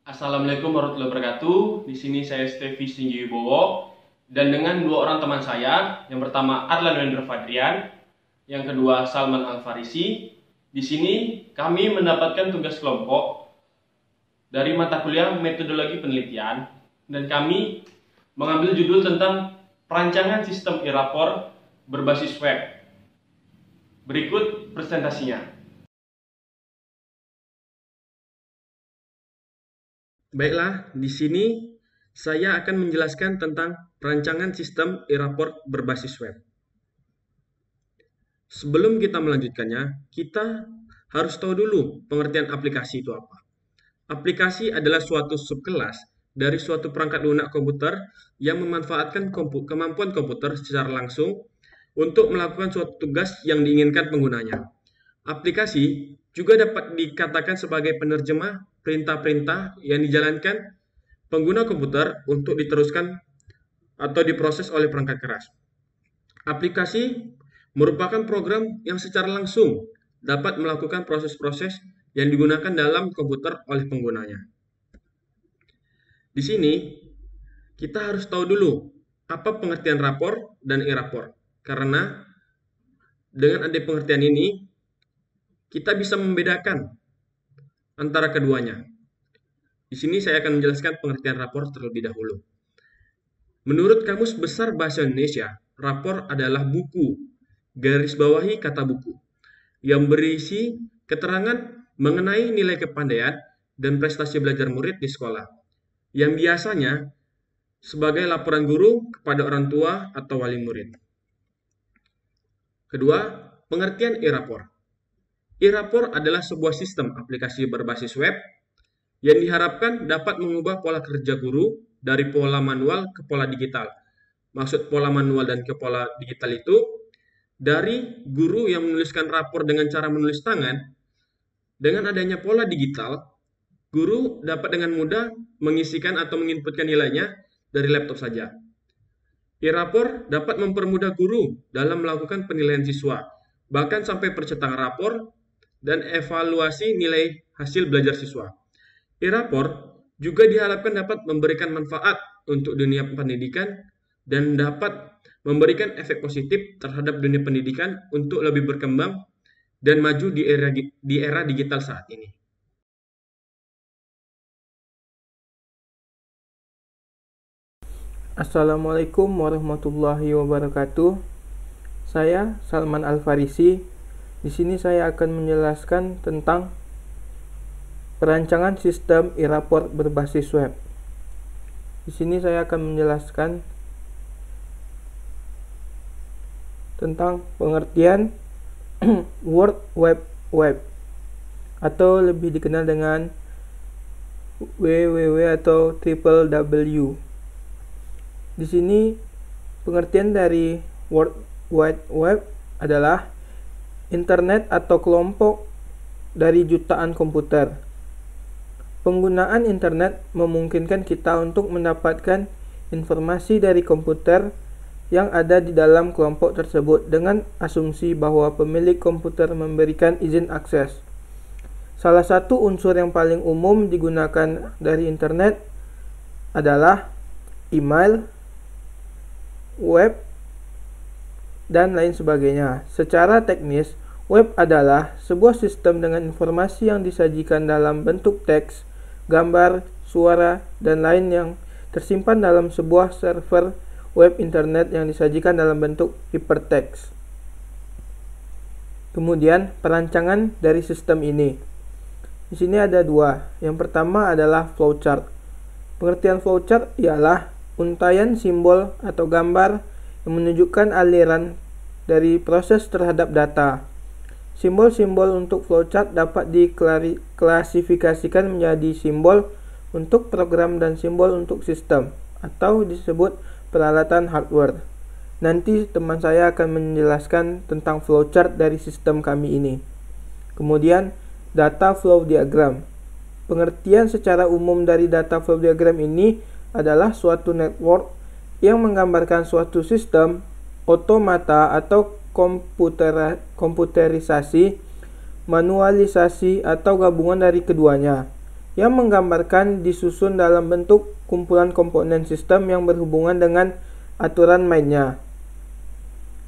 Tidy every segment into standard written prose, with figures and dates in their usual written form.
Assalamualaikum warahmatullahi wabarakatuh. Di sini saya Stevi Singgiwibowo dan dengan dua orang teman saya. Yang pertama Arlan Wendra Fadrian, yang kedua Salman Al-Farisi. Di sini kami mendapatkan tugas kelompok dari mata kuliah metodologi penelitian dan kami mengambil judul tentang perancangan sistem e-rapor berbasis web. Berikut presentasinya. Baiklah, di sini saya akan menjelaskan tentang perancangan sistem e-rapor berbasis web. Sebelum kita melanjutkannya, kita harus tahu dulu pengertian aplikasi itu apa. Aplikasi adalah suatu subkelas dari suatu perangkat lunak komputer yang memanfaatkan kemampuan komputer secara langsung untuk melakukan suatu tugas yang diinginkan penggunanya. Aplikasi juga dapat dikatakan sebagai penerjemah perintah-perintah yang dijalankan pengguna komputer untuk diteruskan atau diproses oleh perangkat keras. Aplikasi merupakan program yang secara langsung dapat melakukan proses-proses yang digunakan dalam komputer oleh penggunanya. Di sini, kita harus tahu dulu apa pengertian rapor dan e-rapor. Karena dengan ada pengertian ini, kita bisa membedakan antara keduanya. Di sini saya akan menjelaskan pengertian rapor terlebih dahulu. Menurut Kamus Besar Bahasa Indonesia, rapor adalah buku, garis bawahi kata buku, yang berisi keterangan mengenai nilai kepandaian dan prestasi belajar murid di sekolah, yang biasanya sebagai laporan guru kepada orang tua atau wali murid. Kedua, pengertian e-rapor. E-rapor adalah sebuah sistem aplikasi berbasis web yang diharapkan dapat mengubah pola kerja guru dari pola manual ke pola digital. Maksud pola manual dan ke pola digital itu, dari guru yang menuliskan rapor dengan cara menulis tangan, dengan adanya pola digital, guru dapat dengan mudah mengisikan atau menginputkan nilainya dari laptop saja. E-rapor dapat mempermudah guru dalam melakukan penilaian siswa, bahkan sampai percetakan rapor dan evaluasi nilai hasil belajar siswa. E-rapor juga diharapkan dapat memberikan manfaat untuk dunia pendidikan dan dapat memberikan efek positif terhadap dunia pendidikan untuk lebih berkembang dan maju di era digital saat ini. Assalamualaikum warahmatullahi wabarakatuh. Saya Salman Al-Farisi. Di sini saya akan menjelaskan tentang perancangan sistem e-rapor berbasis web. Di sini saya akan menjelaskan tentang pengertian World Wide Web atau lebih dikenal dengan www atau www. Di sini pengertian dari World Wide Web adalah internet atau kelompok dari jutaan komputer. Penggunaan internet memungkinkan kita untuk mendapatkan informasi dari komputer yang ada di dalam kelompok tersebut dengan asumsi bahwa pemilik komputer memberikan izin akses. Salah satu unsur yang paling umum digunakan dari internet adalah email, web, dan lain sebagainya. Secara teknis, web adalah sebuah sistem dengan informasi yang disajikan dalam bentuk teks, gambar, suara, dan lain yang tersimpan dalam sebuah server web internet yang disajikan dalam bentuk hypertext. Kemudian, perancangan dari sistem ini. Di sini ada dua. Yang pertama adalah flowchart. Pengertian flowchart ialah untaian simbol atau gambar yang menunjukkan aliran dari proses terhadap data. Simbol-simbol untuk flowchart dapat diklasifikasikan menjadi simbol untuk program dan simbol untuk sistem, atau disebut peralatan hardware. Nanti teman saya akan menjelaskan tentang flowchart dari sistem kami ini. Kemudian, data flow diagram. Pengertian secara umum dari data flow diagram ini adalah suatu network yang menggambarkan suatu sistem, otomata atau komputerisasi, manualisasi, atau gabungan dari keduanya, yang menggambarkan disusun dalam bentuk kumpulan komponen sistem yang berhubungan dengan aturan mainnya.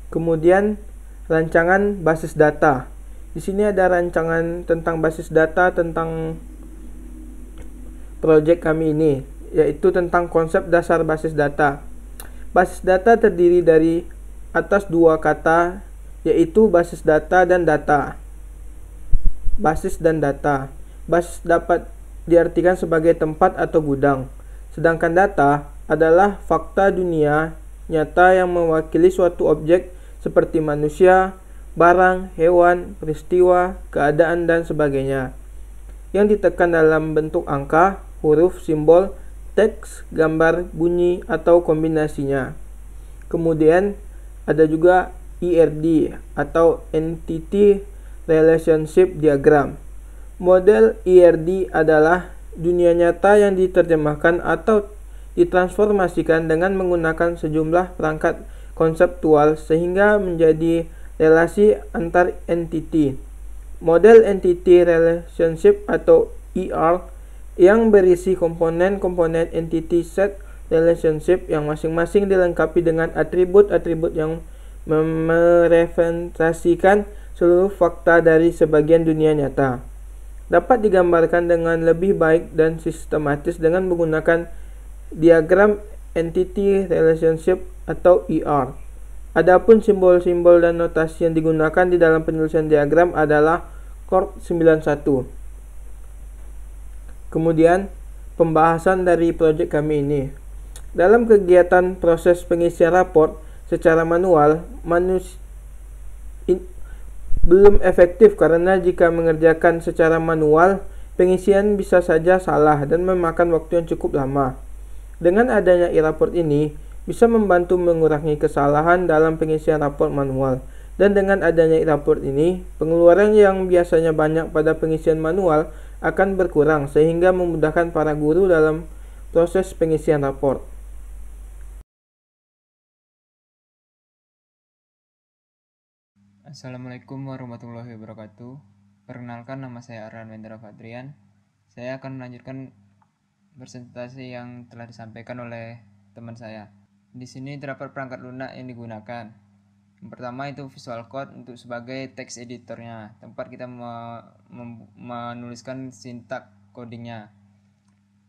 Kemudian rancangan basis data. Di sini ada rancangan tentang basis data tentang proyek kami ini, yaitu tentang konsep dasar basis data. Basis data terdiri dari atas dua kata, yaitu basis data dan data. Basis dan data. Basis dapat diartikan sebagai tempat atau gudang, sedangkan data adalah fakta dunia nyata yang mewakili suatu objek seperti manusia, barang, hewan, peristiwa, keadaan, dan sebagainya, yang ditekan dalam bentuk angka, huruf, simbol, teks, gambar, bunyi, atau kombinasinya. Kemudian ada juga ERD atau Entity Relationship Diagram. Model ERD adalah dunia nyata yang diterjemahkan atau ditransformasikan dengan menggunakan sejumlah perangkat konseptual sehingga menjadi relasi antar entity. Model Entity Relationship atau ER yang berisi komponen-komponen entity set relationship yang masing-masing dilengkapi dengan atribut-atribut yang merepresentasikan seluruh fakta dari sebagian dunia nyata. Dapat digambarkan dengan lebih baik dan sistematis dengan menggunakan diagram Entity Relationship atau ER. Adapun simbol-simbol dan notasi yang digunakan di dalam penulisan diagram adalah Cord 91. Kemudian, pembahasan dari proyek kami ini. Dalam kegiatan proses pengisian raport secara manual, belum efektif karena jika mengerjakan secara manual, pengisian bisa saja salah dan memakan waktu yang cukup lama. Dengan adanya e-raport ini, bisa membantu mengurangi kesalahan dalam pengisian raport manual. Dan dengan adanya e-raport ini, pengeluaran yang biasanya banyak pada pengisian manual akan berkurang sehingga memudahkan para guru dalam proses pengisian raport. Assalamualaikum warahmatullahi wabarakatuh. Perkenalkan, nama saya Arlan Wendra Fadrian. Saya akan melanjutkan presentasi yang telah disampaikan oleh teman saya. Di sini terdapat perangkat lunak yang digunakan. Yang pertama itu Visual Code untuk sebagai text editornya, tempat kita menuliskan sintak codingnya.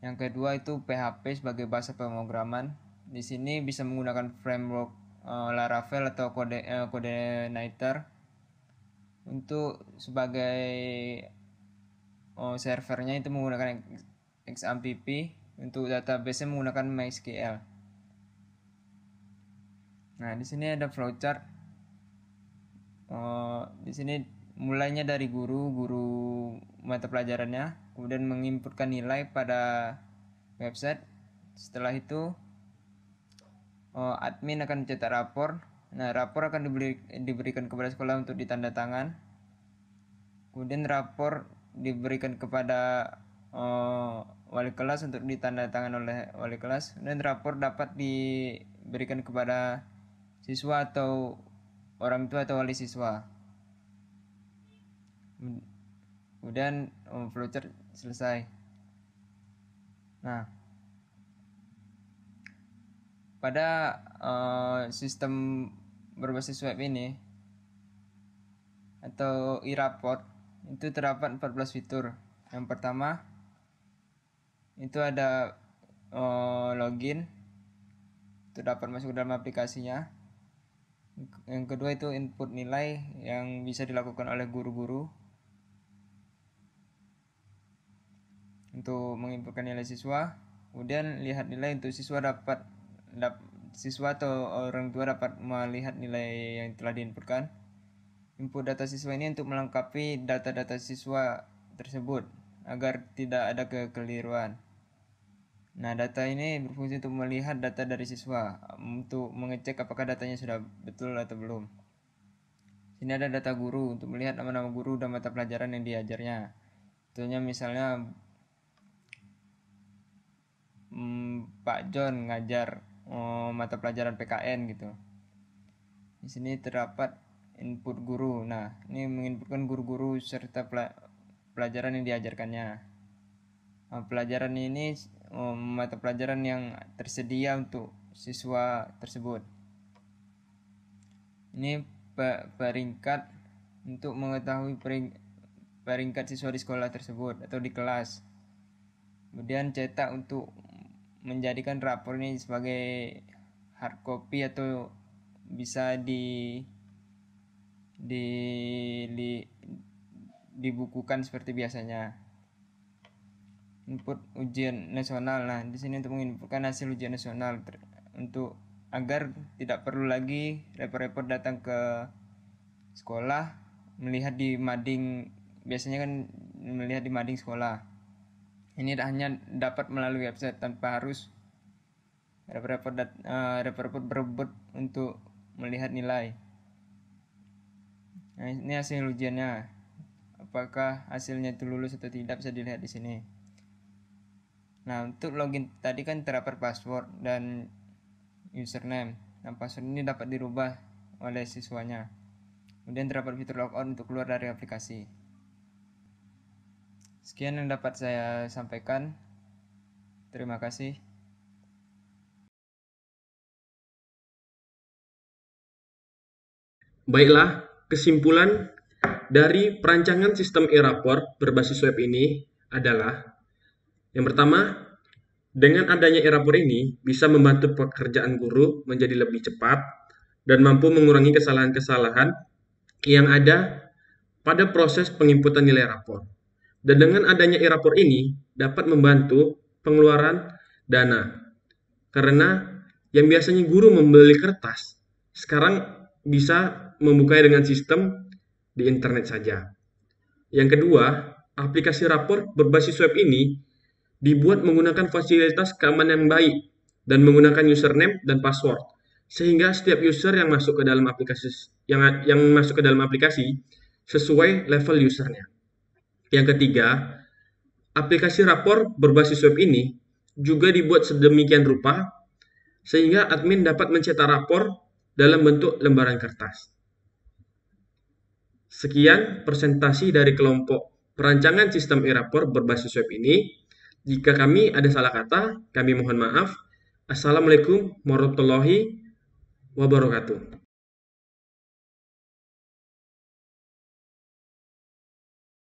Yang kedua itu PHP sebagai bahasa pemrograman. Di sini bisa menggunakan framework Laravel atau Codenator. Untuk sebagai servernya itu menggunakan XAMPP. Untuk database menggunakan MySQL. Nah, di sini ada flowchart. Di sini mulainya dari guru mata pelajarannya, kemudian menginputkan nilai pada website. Setelah itu admin akan mencetak rapor. Nah, rapor akan diberikan kepada sekolah untuk ditanda tangan. Kemudian rapor diberikan kepada wali kelas untuk ditanda tangan oleh wali kelas. Dan rapor dapat diberikan kepada siswa atau orang tua atau wali siswa. Kemudian flowchart selesai. Nah, pada sistem berbasis web ini atau e-raport itu terdapat 14 fitur. Yang pertama itu ada login, itu dapat masuk ke dalam aplikasinya. Yang kedua itu input nilai yang bisa dilakukan oleh guru-guru untuk menginputkan nilai siswa. Kemudian lihat nilai untuk siswa siswa atau orang tua dapat melihat nilai yang telah diinputkan. Input data siswa ini untuk melengkapi data-data siswa tersebut agar tidak ada kekeliruan. Nah, data ini berfungsi untuk melihat data dari siswa untuk mengecek apakah datanya sudah betul atau belum. Sini ada data guru untuk melihat nama-nama guru dan mata pelajaran yang diajarnya. Contohnya misalnya Pak John ngajar mata pelajaran PKN gitu. Di sini terdapat input guru. Nah, ini menginputkan guru-guru serta pelajaran yang diajarkannya. pelajaran ini mata pelajaran yang tersedia untuk siswa tersebut. Ini peringkat untuk mengetahui peringkat siswa di sekolah tersebut atau di kelas. Kemudian cetak untuk menjadikan rapor ini sebagai hard copy atau bisa dibukukan seperti biasanya. Input ujian nasional. Nah, di sini untuk menginputkan hasil ujian nasional untuk agar tidak perlu lagi repot-repot datang ke sekolah melihat di mading. Biasanya kan melihat di mading sekolah. Ini hanya dapat melalui website tanpa harus repot-repot berebut untuk melihat nilai. Nah, ini hasil ujiannya. Apakah hasilnya itu lulus atau tidak bisa dilihat di sini. Nah, untuk login tadi kan terdapat password dan username. Nah, password ini dapat dirubah oleh siswanya. Kemudian terdapat fitur logout untuk keluar dari aplikasi. Sekian yang dapat saya sampaikan. Terima kasih. Baiklah, kesimpulan dari perancangan sistem e-rapor berbasis web ini adalah yang pertama, dengan adanya e-rapor ini bisa membantu pekerjaan guru menjadi lebih cepat dan mampu mengurangi kesalahan-kesalahan yang ada pada proses penginputan nilai rapor. Dan dengan adanya e-rapor ini dapat membantu pengeluaran dana. Karena yang biasanya guru membeli kertas, sekarang bisa membukanya dengan sistem di internet saja. Yang kedua, aplikasi rapor berbasis web ini dibuat menggunakan fasilitas keamanan yang baik dan menggunakan username dan password, sehingga setiap user yang masuk ke dalam aplikasi sesuai level usernya. Yang ketiga, aplikasi rapor berbasis web ini juga dibuat sedemikian rupa sehingga admin dapat mencetak rapor dalam bentuk lembaran kertas. Sekian presentasi dari kelompok perancangan sistem e-rapor berbasis web ini. Jika kami ada salah kata, kami mohon maaf. Assalamualaikum warahmatullahi wabarakatuh.